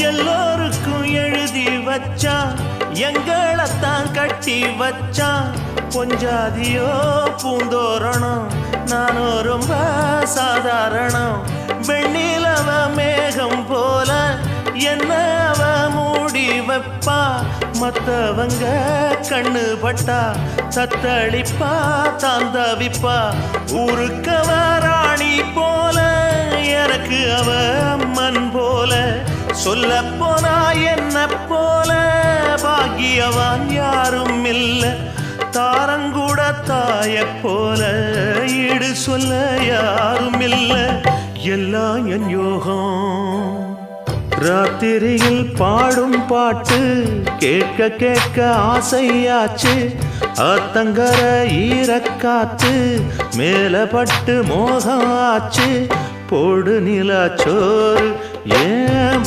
எல்லோருக்கும் எழுதி வச்சான், எங்களைத்தான் கட்டி வச்சான். பொஞ்சாதியோ பூந்தோரணம், நானும் ரொம்ப சாதாரணம். வெண்ணிலவ மேகம் போல என்ன அவ மூடி வைப்பா. மத்தவங்க கண்ணு பட்டா தத்தளிப்பா, தாந்தவிப்பா. ஊருக்கவ ராணி போல, எனக்கு அவ அம்மன் போல. சொல்ல போனா என்ன போல பாக்கியவான் யாரும் இல்ல. தாரங்கூட தாய போல ஈடு சொல்ல யாரும் இல்ல. எல்லாம் என் யோகம். ராத்திரியில் பாடும் பாட்டு கேட்க கேட்க ஆசையாச்சு. ஆத்தங்கர ஈரக்காத்து மேலப்பட்டு மோகம் ஆச்சு. போடு நிலா சோறு ஏன்